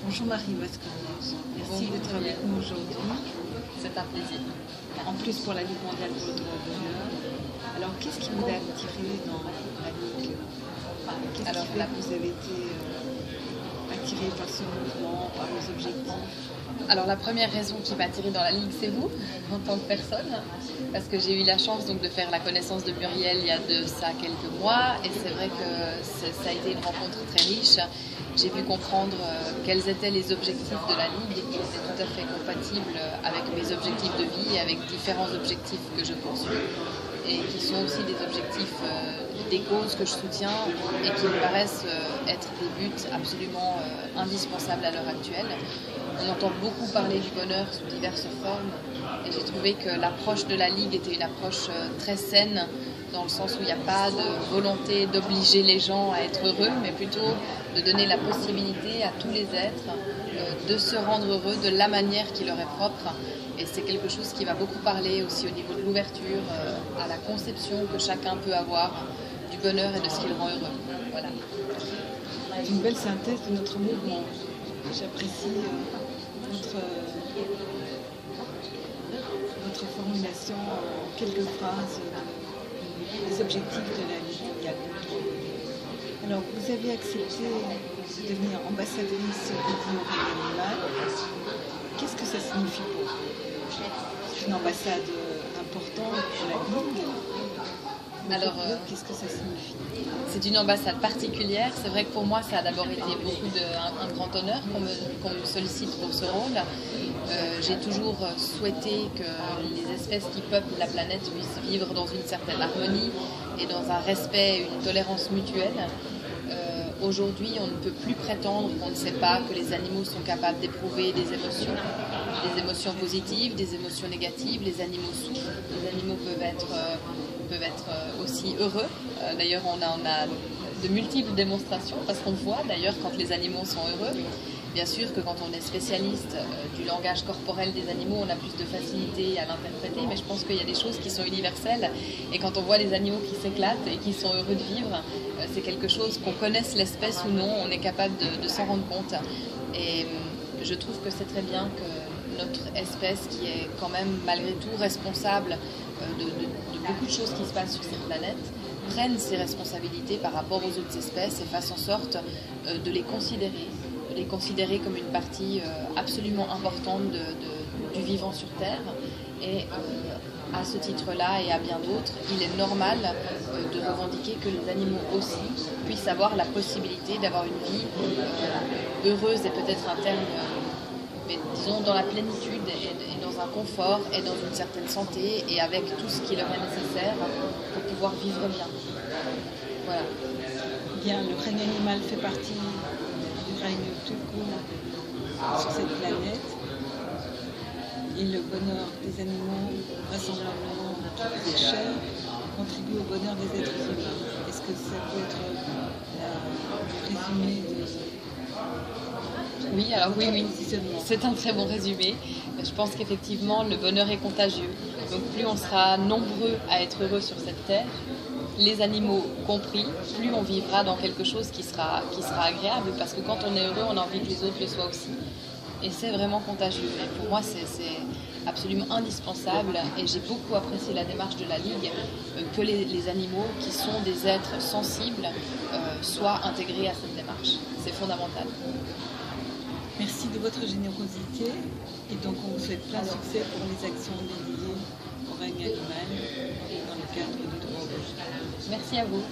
Bonjour Marie Mascagnes, merci d'être avec nous aujourd'hui. C'est un plaisir. En plus pour la Ligue mondiale pour le droit au bonheur. Alors qu'est-ce qui vous a attiré dans la Ligue? Qu'est-ce qui fait que vous avez été attiré par ce mouvement, par vos objectifs? Alors la première raison qui m'a attirée dans la Ligue, c'est vous, en tant que personne, parce que j'ai eu la chance donc, de faire la connaissance de Muriel il y a de ça quelques mois, et c'est vrai que ça a été une rencontre très riche. J'ai pu comprendre quels étaient les objectifs de la Ligue, et qui étaient tout à fait compatibles avec mes objectifs de vie et avec différents objectifs que je poursuis, et qui sont aussi des objectifs, des causes que je soutiens, et qui me paraissent être des buts absolument indispensables à l'heure actuelle. On entend beaucoup parler du bonheur sous diverses formes, et j'ai trouvé que l'approche de la Ligue était une approche très saine, dans le sens où il n'y a pas de volonté d'obliger les gens à être heureux, mais plutôt de donner la possibilité à tous les êtres de se rendre heureux de la manière qui leur est propre. Et c'est quelque chose qui va beaucoup parler aussi au niveau de l'ouverture à la conception que chacun peut avoir du bonheur et de ce qui le rend heureux. Voilà. Une belle synthèse de notre mouvement. J'apprécie votre formulation en quelques phrases des objectifs de la Ligue mondiale. Alors, vous avez accepté de devenir ambassadrice du règne animal. Qu'est-ce que ça signifie pour vous? C'est une ambassade importante pour la Ligue. Alors, qu'est-ce que ça signifie? C'est une ambassade particulière. C'est vrai que pour moi, ça a d'abord été un grand honneur qu'on me sollicite pour ce rôle. J'ai toujours souhaité que les espèces qui peuplent la planète puissent vivre dans une certaine harmonie et dans un respect et une tolérance mutuelle. Aujourd'hui, on ne peut plus prétendre qu'on ne sait pas que les animaux sont capables d'éprouver des émotions positives, des émotions négatives. Les animaux souffrent, les animaux peuvent être aussi heureux. D'ailleurs, on a de multiples démonstrations, parce qu'on voit d'ailleurs quand les animaux sont heureux. Bien sûr que quand on est spécialiste du langage corporel des animaux, on a plus de facilité à l'interpréter, mais je pense qu'il y a des choses qui sont universelles. Et quand on voit les animaux qui s'éclatent et qui sont heureux de vivre, c'est quelque chose, qu'on connaisse l'espèce ou non, on est capable de s'en rendre compte. Et je trouve que c'est très bien que notre espèce, qui est quand même malgré tout responsable de beaucoup de choses qui se passent sur cette planète, prenne ses responsabilités par rapport aux autres espèces et fasse en sorte de les considérer comme une partie absolument importante du vivant sur Terre. Et à ce titre-là et à bien d'autres, il est normal de revendiquer que les animaux aussi puissent avoir la possibilité d'avoir une vie heureuse et peut-être un terme, mais disons dans la plénitude et dans un confort et dans une certaine santé et avec tout ce qui leur est nécessaire pour pouvoir vivre bien. Voilà. Bien, le règne animal fait partie du règne tout court sur cette planète. Et le bonheur des animaux, vraisemblablement toutes les chairs, contribue au bonheur des êtres humains. Est-ce que ça peut être résumé de... Oui, alors oui, c'est un très bon résumé. Je pense qu'effectivement, le bonheur est contagieux. Donc plus on sera nombreux à être heureux sur cette terre, les animaux compris, plus on vivra dans quelque chose qui sera agréable, parce que quand on est heureux, on a envie que les autres le soient aussi. Et c'est vraiment contagieux. Et pour moi, c'est absolument indispensable. Et j'ai beaucoup apprécié la démarche de la Ligue, que les animaux, qui sont des êtres sensibles, soient intégrés à cette démarche. C'est fondamental. Merci de votre générosité. Et donc, on vous souhaite plein succès pour les actions dédiées au règne animal et dans le cadre du droit au bonheur. Merci à vous.